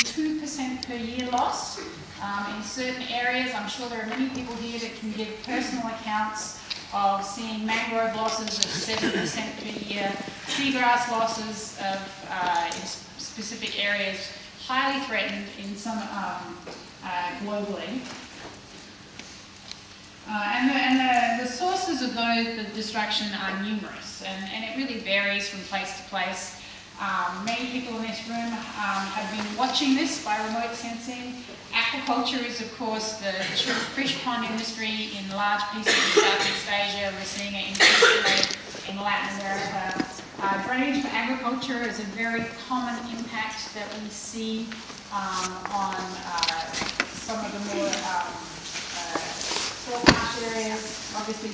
2% per year loss in certain areas. I'm sure there are many people here that can give personal accounts of seeing mangrove losses of 7% per year, seagrass losses of, in specific areas, highly threatened in some globally. And the sources of the destruction are numerous, and it really varies from place to place. Many people in this room have been watching this by remote sensing. Aquaculture is, of course, the fish pond industry in large pieces of Southeast Asia. We're seeing it increasingly in Latin America. Drainage for agriculture is a very common impact that we see on some of the more forecast areas, obviously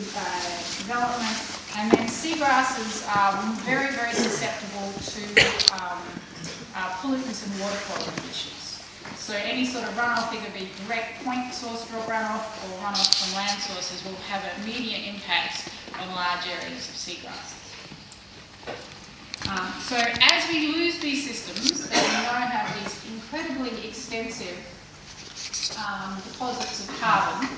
development, and then seagrasses are very, very susceptible to pollutants and water quality issues. So any sort of runoff, either be direct point source drop runoff or runoff from land sources, will have immediate impacts on large areas of seagrasses. So as we lose these systems that we know have these incredibly extensive deposits of carbon,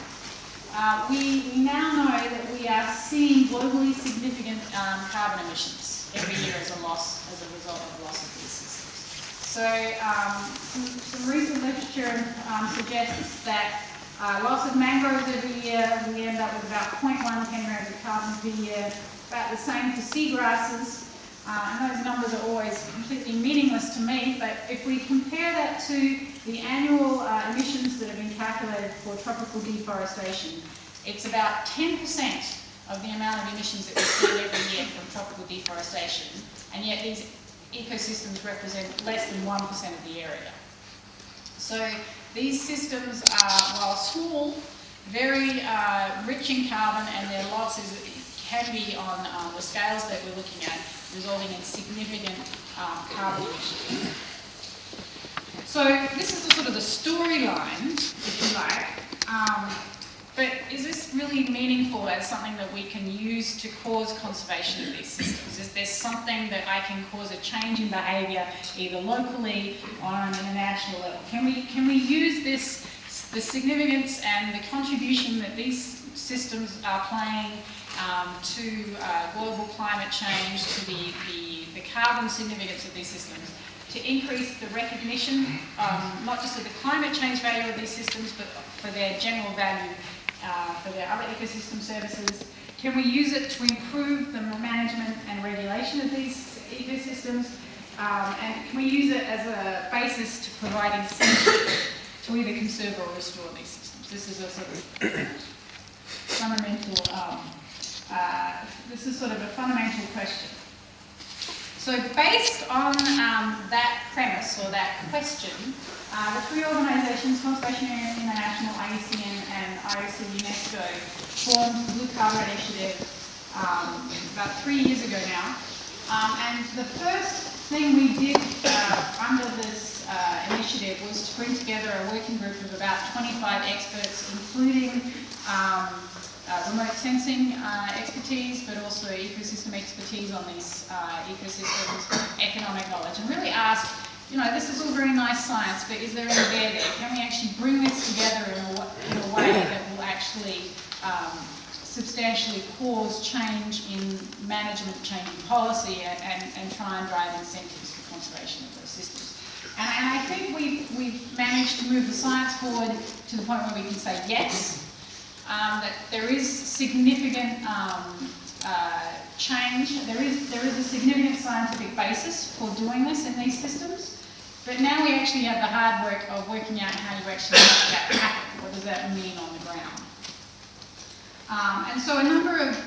we now know that we are seeing globally significant carbon emissions every year as a result of loss of these systems. So some recent literature suggests that loss of mangroves every year, we end up with about 0.1 petagrams of carbon per year, about the same for seagrasses. And those numbers are always completely meaningless to me, but if we compare that to the annual emissions that have been calculated for tropical deforestation, it's about 10% of the amount of emissions that we see every year from tropical deforestation, and yet these ecosystems represent less than 1% of the area. So these systems are, while small, very rich in carbon, and their losses can be on the scales that we're looking at, resulting in significant carbon emissions. So this is the sort of the storyline, if you like, but is this really meaningful as something that we can use to cause conservation of these systems? Is there something that I can cause a change in behaviour, either locally or on an international level? Can we use this, the significance and the contribution that these systems are playing to global climate change, to the carbon significance of these systems, to increase the recognition, not just of the climate change value of these systems, but for their general value for their other ecosystem services? Can we use it to improve the management and regulation of these ecosystems? And can we use it as a basis to provide incentives to either conserve or restore these systems? This is a sort of fundamental fundamental question. So based on that premise or that question, the three organisations, Conservation International, IUCN and IOC UNESCO, formed the Blue Carbon Initiative about 3 years ago now. And the first thing we did under this initiative was to bring together a working group of about 25 experts, including remote sensing expertise, but also ecosystem expertise on these ecosystems, economic knowledge, and really ask, this is all very nice science, but is there any there? Can we actually bring this together in a way that will actually substantially cause change in management, change in policy, and try and drive incentives for conservation of those systems? And I think we've managed to move the science forward to the point where we can say yes, that there is significant change. There is a significant scientific basis for doing this in these systems. But now we actually have the hard work of working out how you actually make that happen. What does that mean on the ground? And so a number of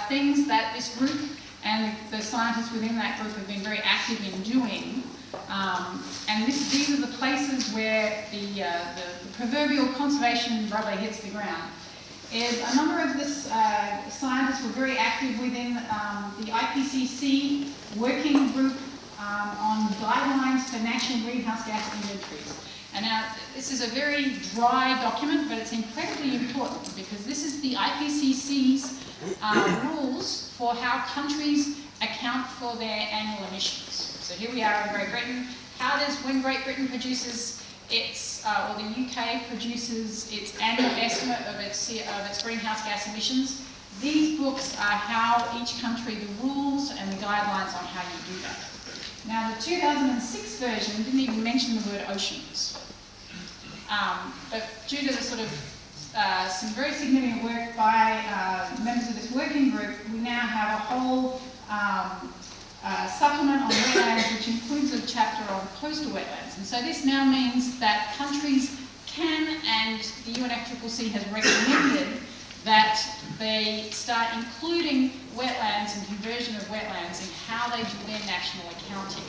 things that this group and the scientists within that group have been very active in doing. And these are the places where the proverbial conservation rubber hits the ground. Is a number of this scientists were very active within the IPCC working group on guidelines for national greenhouse gas inventories. And now this is a very dry document, but it's incredibly important because this is the IPCC's rules for how countries account for their annual emissions. So here we are in Great Britain. when Great Britain produces its, or the UK produces its annual estimate of its greenhouse gas emissions, these books are how each country, the rules and the guidelines on how you do that. Now, the 2006 version didn't even mention the word oceans. But due to the sort of some very significant work by members of this working group, we now have a whole supplement on wetlands, which includes a chapter on coastal wetlands. And so this now means that countries can, and the UNFCCC has recommended that they start including wetlands and conversion of wetlands in how they do their national accounting.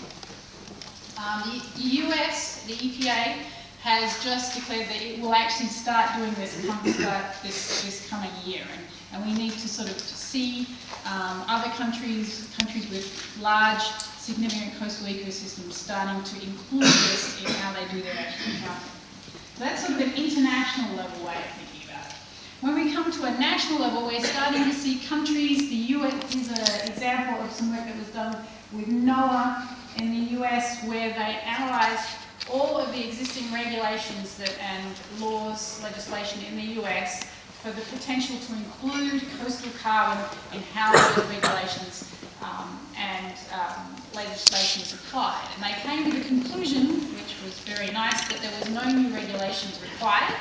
The US, the EPA, has just declared that it will actually start doing this this coming year, and we need to sort of see other countries with large, significant coastal ecosystems starting to include this in how they do their national accounting. So that's sort of an international level way of thinking about it. When we come to a national level, we're starting to see countries. The US is an example of some work that was done with NOAA in the US, where they analysed all of the existing regulations and laws, legislation in the US for the potential to include coastal carbon in how those regulations and legislation is applied. And they came to the conclusion, which was very nice, that there was no new regulations required,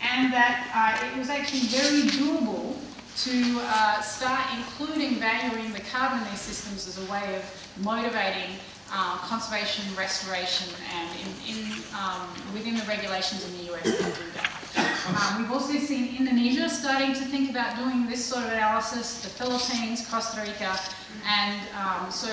and that it was actually very doable to start including valuing the carbon in these systems as a way of motivating conservation, restoration, and within the regulations in the US to do that. We've also seen Indonesia starting to think about doing this sort of analysis, the Philippines, Costa Rica, and so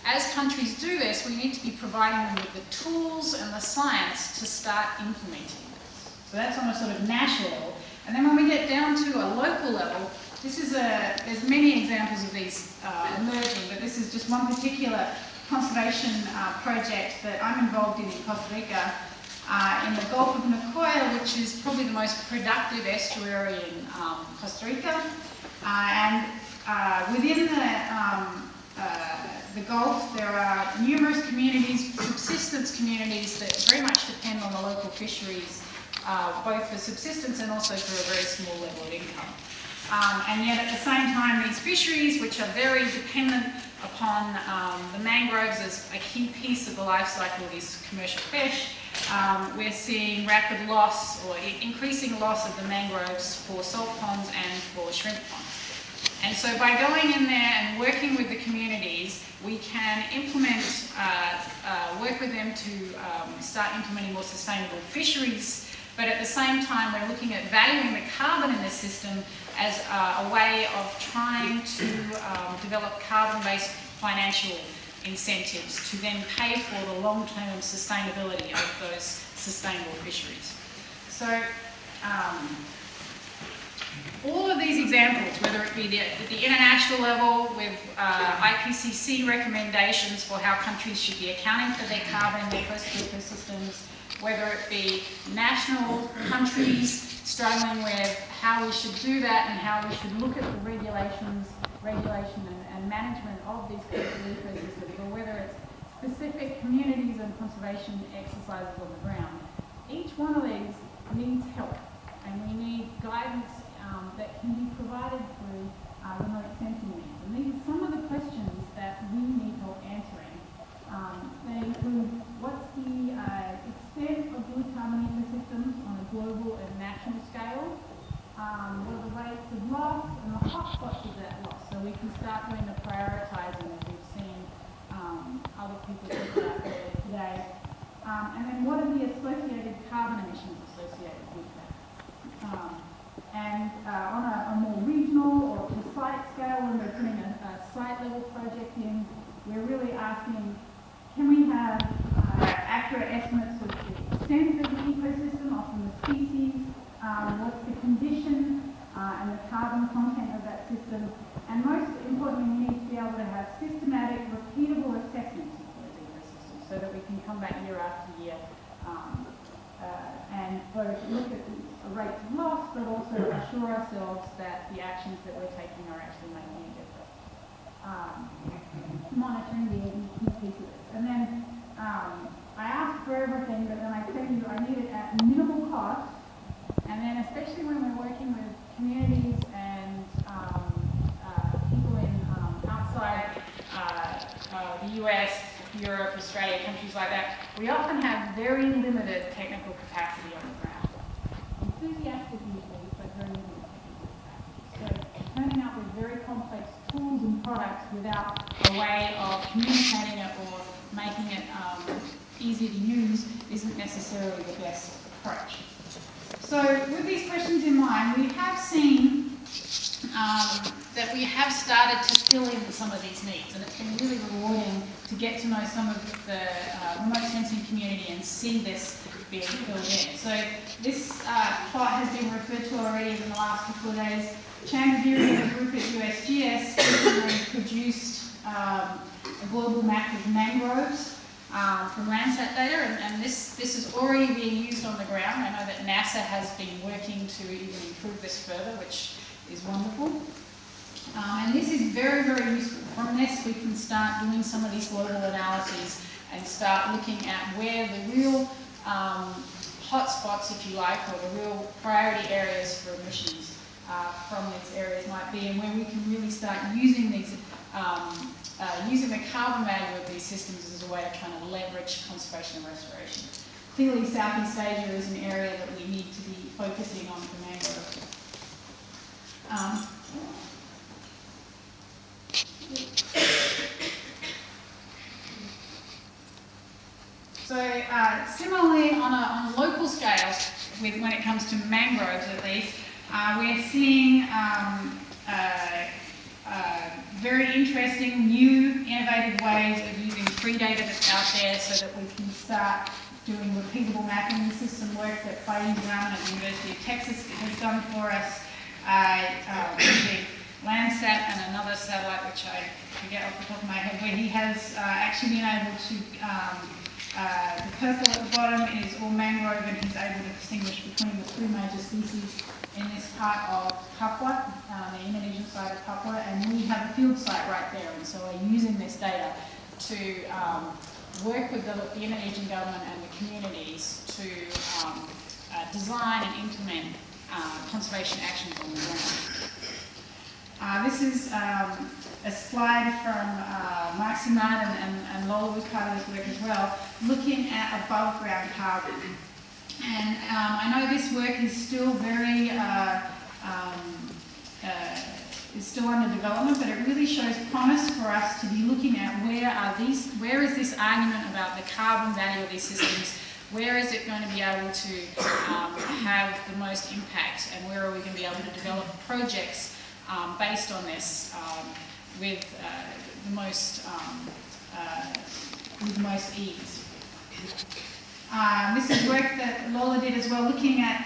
as countries do this, we need to be providing them with the tools and the science to start implementing this. So that's on a sort of national level. And then when we get down to a local level, this is there's many examples of these emerging, but this is just one particular conservation project that I'm involved in Costa Rica, in the Gulf of Nicoya, which is probably the most productive estuary in Costa Rica. And within the Gulf, there are numerous communities, subsistence communities, that very much depend on the local fisheries, both for subsistence and also for a very small level of income. And yet at the same time, these fisheries, which are very dependent upon the mangroves as a key piece of the life cycle of these commercial fish, we're seeing rapid loss or increasing loss of the mangroves for salt ponds and for shrimp ponds. And so by going in there and working with the communities, we can implement, work with them to start implementing more sustainable fisheries, but at the same time we're looking at valuing the carbon in this system as a way of trying to develop carbon-based financial incentives to then pay for the long-term sustainability of those sustainable fisheries. So all of these examples, whether it be at the international level with IPCC recommendations for how countries should be accounting for their carbon in their coastal ecosystems, whether it be national countries struggling with how we should do that and how we should look at the regulation and management of these coastal ecosystems, or whether it's specific communities and conservation exercises on the ground. Each one of these needs help, and we need guidance that can be provided through remote sensing means. And these are some of the questions that we need help answering. They include, what's the extent of blue carbon ecosystems on a global and national scale? What are the rates of loss and the hotspots of that loss? So we can start doing the prioritising that we've seen other people talk about earlier today. And then what are the associated carbon emissions associated with that? And on a more regional or to site scale, when we're putting a site level project in, we're really asking, can we have accurate estimates of the extent of the ecosystem, often the species, what's the condition and the carbon content of that system, and most importantly, we need to be able to have systematic, repeatable assessments of those ecosystems so that we can come back year after year and both look at the rates of loss, but also assure ourselves that the actions that we're taking are actually making a difference. Monitoring the key piece of this. And then I US, Europe, Australia, countries like that, we often have very limited technical capacity on the ground. Enthusiastic usually, but very limited technical capacity. So turning up with very complex tools and products without a way of communicating it or making it easier to use isn't necessarily the best approach. So with these questions in mind, we have seen that we have started to fill in some of these needs, and it's been really rewarding to get to know some of the remote sensing community and see this being filled in. So this plot has been referred to already in the last couple of days. Chandraviri and the group at USGS recently produced a global map of mangroves from Landsat data, and this is already being used on the ground. I know that NASA has been working to even improve this further, which is wonderful. And this is very, very useful. From this we can start doing some of these global analyses and start looking at where the real hotspots, if you like, or the real priority areas for emissions from these areas might be, and where we can really start using these, using the carbon value of these systems as a way of trying to leverage conservation and restoration. Clearly Southeast Asia is an area that we need to be focusing on for mangrove. So similarly, on a local scale, when it comes to mangroves at least, we're seeing very interesting, new, innovative ways of using free data that's out there so that we can start doing repeatable mapping. This is some work that Pidgeon at the University of Texas has done for us, using Landsat and another satellite, which I forget off the top of my head, where he has actually been able to, the purple at the bottom is all mangrove, and he's able to distinguish between the two major species in this part of Papua, the Indonesian side of Papua, and we have a field site right there, and so we're using this data to work with the Indonesian government and the communities to design and implement conservation actions on the ground. This is a slide from Mark Simard and Lola was part of this work as well, looking at above ground carbon. And I know this work is still very, is still under development, but it really shows promise for us to be looking at where is this argument about the carbon value of these systems, where is it going to be able to have the most impact, and where are we going to be able to develop projects based on this with the most ease. This is work that Lola did as well, looking at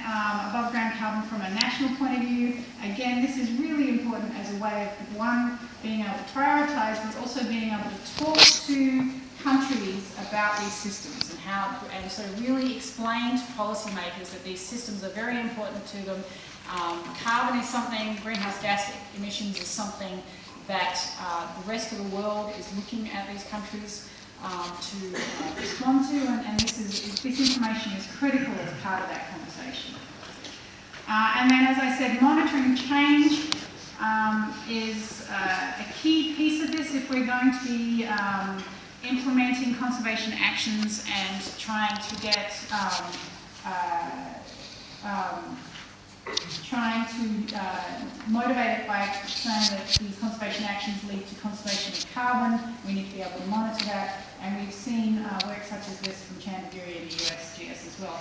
above ground carbon from a national point of view. Again, this is really important as a way of, one, being able to prioritise, but also being able to talk to countries about these systems and how, and so really explain to policymakers that these systems are very important to them. Carbon is something, greenhouse gas emissions is something that the rest of the world is looking at these countries to respond to, and this information is critical as part of that conversation. And then, as I said, monitoring change is a key piece of this if we're going to be implementing conservation actions and trying to get motivate it by saying that these conservation actions lead to conservation of carbon. We need to be able to monitor that, and we've seen work such as this from Chandraviri and the USGS as well,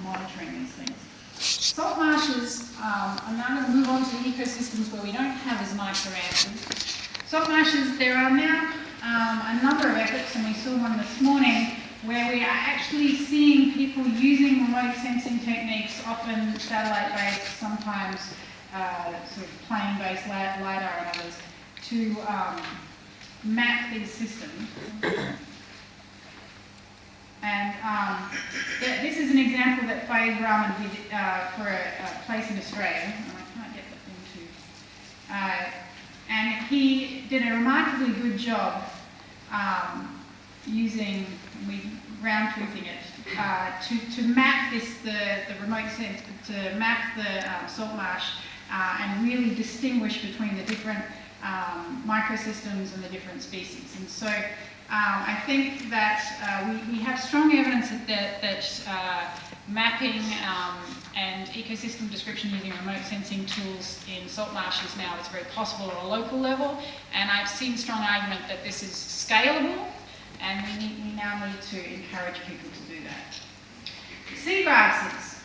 monitoring these things. Salt marshes, I'm now going to move on to the ecosystems where we don't have as much around. Salt marshes, there are now a number of efforts, and we saw one this morning, where we are actually seeing people using remote sensing techniques, often satellite-based, sometimes sort of plane-based, LiDAR and others, to map these systems. And this is an example that Faye Rahman did for a place in Australia, and I can't get that thing to... and he did a remarkably good job using, round-truthing it, to map the remote sense, to map the salt marsh and really distinguish between the different microsystems and the different species. And so I think that we have strong evidence that mapping and ecosystem description using remote sensing tools in salt marshes now is very possible at a local level, and I've seen strong argument that this is scalable, and we now need to encourage people to do that. Seagrasses.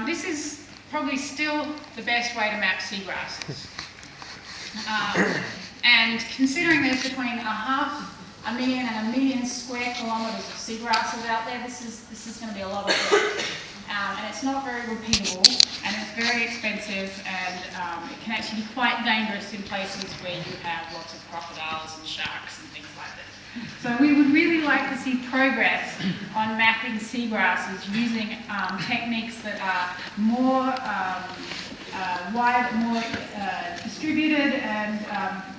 This is probably still the best way to map seagrasses. And considering there's between 500,000 and 1 million square kilometres of seagrasses out there, this is going to be a lot of work. And it's not very repeatable, and it's very expensive, and it can actually be quite dangerous in places where you have lots of crocodiles and sharks and things like that. So we would really like to see progress on mapping seagrasses using techniques that are more more distributed, and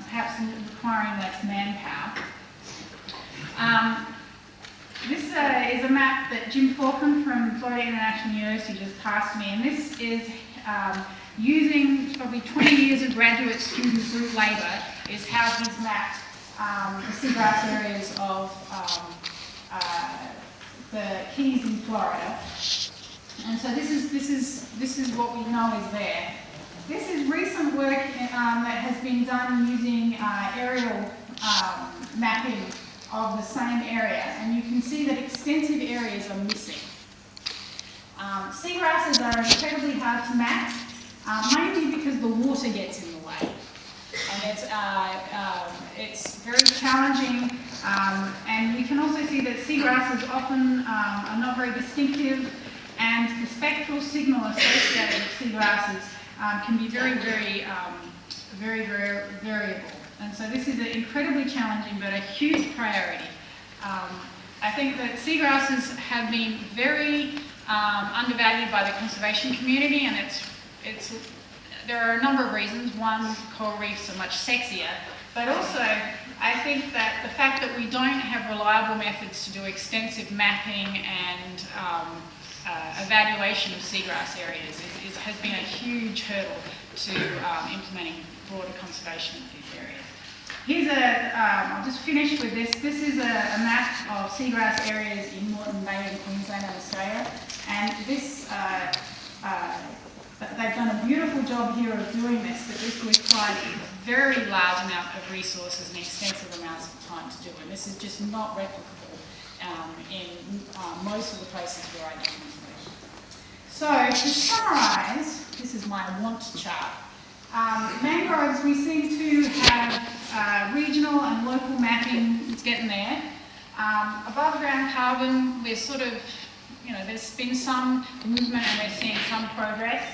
perhaps requiring less manpower. This is a map that Jim Falcon from Florida International University just passed me, and this is using probably 20 years of graduate student group labour is how he's mapped the seagrass areas of the Keys in Florida. And so this is what we know is there. This is recent work that has been done using aerial mapping of the same area, and you can see that extensive areas are missing. Seagrasses are incredibly hard to map, mainly because the water gets in the way. And it's very challenging, and we can also see that seagrasses often are not very distinctive, and the spectral signal associated with seagrasses can be very variable. And so this is incredibly challenging, but a huge priority. I think that seagrasses have been very undervalued by the conservation community, and there are a number of reasons. One, coral reefs are much sexier, but also I think that the fact that we don't have reliable methods to do extensive mapping and evaluation of seagrass areas has been a huge hurdle to implementing broader conservation of these areas. Here's I'll just finish with this. This is a map of seagrass areas in Moreton Bay in Queensland and Australia, and this they've done a beautiful job here of doing this, but this requires a very large amount of resources and extensive amounts of time to do, and this is just not replicable in most of the places where I do conservation. So to summarise, this is my want chart. Mangroves, we seem to have regional and local mapping. It's getting there. Above ground carbon, we're sort of, there's been some movement and we're seeing some progress,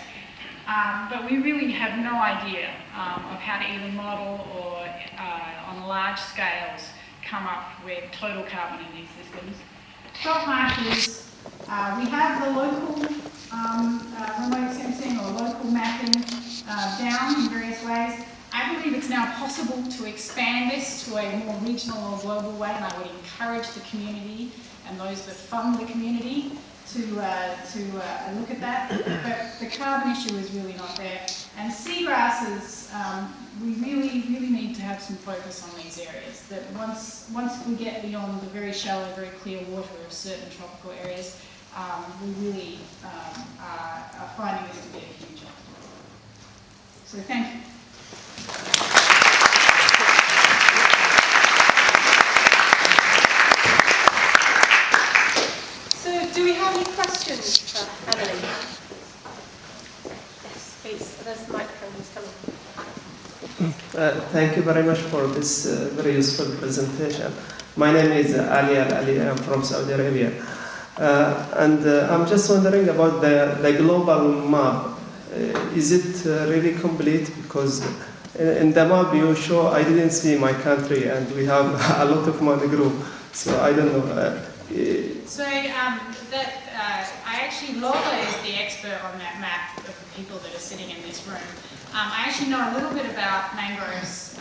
but we really have no idea of how to either model or on large scales come up with total carbon in these systems. Salt marshes, we have the local remote sensing or local mapping down in various ways. I believe it's now possible to expand this to a more regional or global way, and I would encourage the community and those that fund the community to look at that. But the carbon issue is really not there. And seagrasses, we really need to have some focus on these areas. That once we get beyond the very shallow, very clear water of certain tropical areas, we really are finding this to be a huge opportunity. So thank you. So do we have any questions for Emily? Yes, please. There's the microphone who's coming. Thank you very much for this very useful presentation. My name is Ali Al-Ali. I'm from Saudi Arabia. And I'm just wondering about the global map. Is it really complete? Because in the map you show, I didn't see my country, and we have a lot of mangrove. So I don't know. Lola is the expert on that map of the people that are sitting in this room. I actually know a little bit about mangroves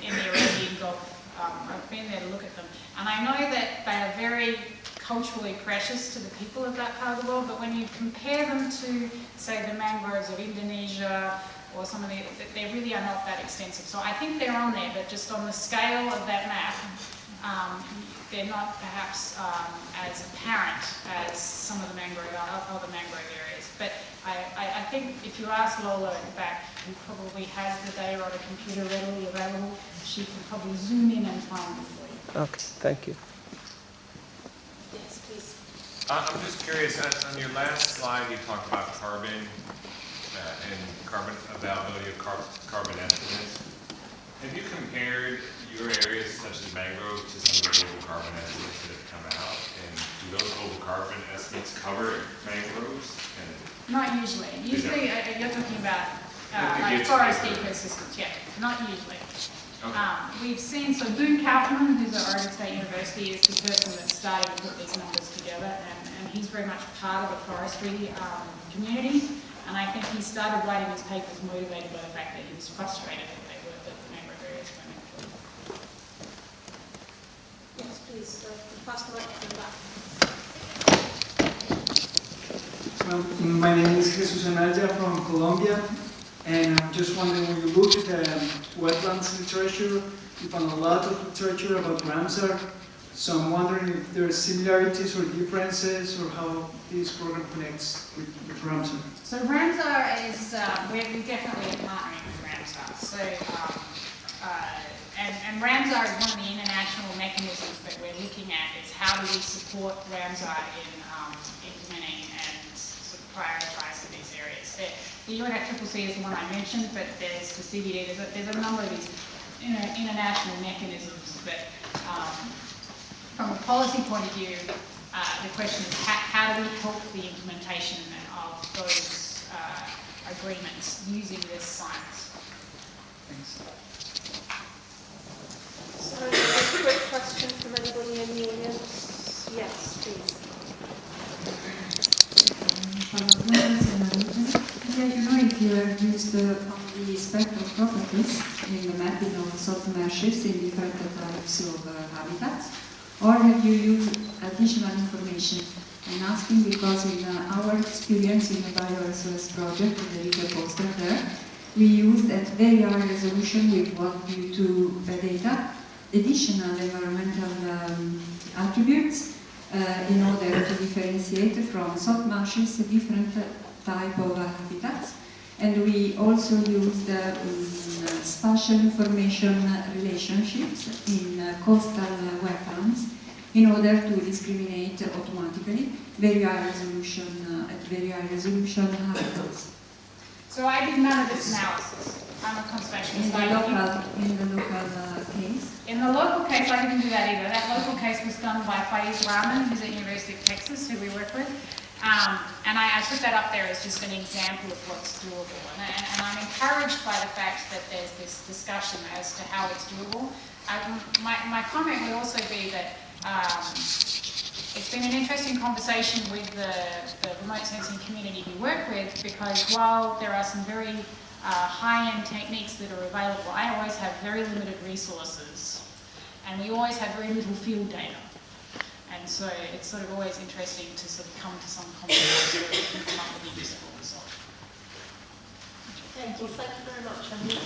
in the Arabian Gulf. I've been there to look at them, and I know that they are very culturally precious to the people of that part of the world, but when you compare them to, say, the mangroves of Indonesia or some of they really are not that extensive. So I think they're on there, but just on the scale of that map, they're not perhaps as apparent as some of the other mangrove areas. But I think if you ask Lola at the back, who probably has the data on a computer readily available, she can probably zoom in and find it for you. Okay, thank you. Yes, please. I'm just curious, on your last slide you talked about carbon and carbon availability of carbon estimates. Have you compared your areas such as mangrove to some of the global carbon estimates that have come out? And do those global carbon estimates cover mangroves? Not usually. Usually you're talking about like forest ecosystems. Yeah, not usually. Okay. We've seen, so Boone Kaufman, who's at Oregon State University, is the person that's starting to put these numbers together, and he's very much part of the forestry community, and I think he started writing his papers motivated by the fact that he was frustrated that the mangrove areas weren't included. Yes, please. Pass the microphone back. Well, my name is Jesus Anaya from Colombia, and I'm just wondering, when you look at the wetlands literature, you found a lot of literature about Ramsar. So I'm wondering if there are similarities or differences, or how this program connects with Ramsar. So Ramsar is, we definitely are partnering with Ramsar. So, and Ramsar is one of the international mechanisms that we're looking at, is how do we support Ramsar in implementing and sort of prioritising these areas. The UNFCCC is the one I mentioned, but there's the CBD, there's a number of these international mechanisms that, from a policy point of view, the question is how do we help the implementation of those agreements using this science? Thanks. So, a quick question from anybody in the audience? Yes, please. You know, if you have used only spectral properties in the mapping of salt marshes in different types of habitats, or have you used additional information? I'm asking because in our experience in the bioresource project, there is a poster there, we used at very high resolution with 1.2 data additional environmental attributes in order to differentiate from salt marshes different type of habitats, and we also used spatial information relationships in coastal wetlands in order to discriminate automatically very high resolution at very high resolution habitats. So I did none of this analysis. I'm a conservationist. In the local case? In the local case, I didn't do that either. That local case was done by Faiz Rahman, who's at University of Texas, who we work with. And I put that up there as just an example of what's doable. And I'm encouraged by the fact that there's this discussion as to how it's doable. My comment would also be that it's been an interesting conversation with the remote sensing community we work with, because while there are some very high-end techniques that are available, I always have very limited resources, and we always have very little field data. And so it's sort of always interesting to sort of come to some compromise where we can come up with a useful result. Thank you very much, Andy.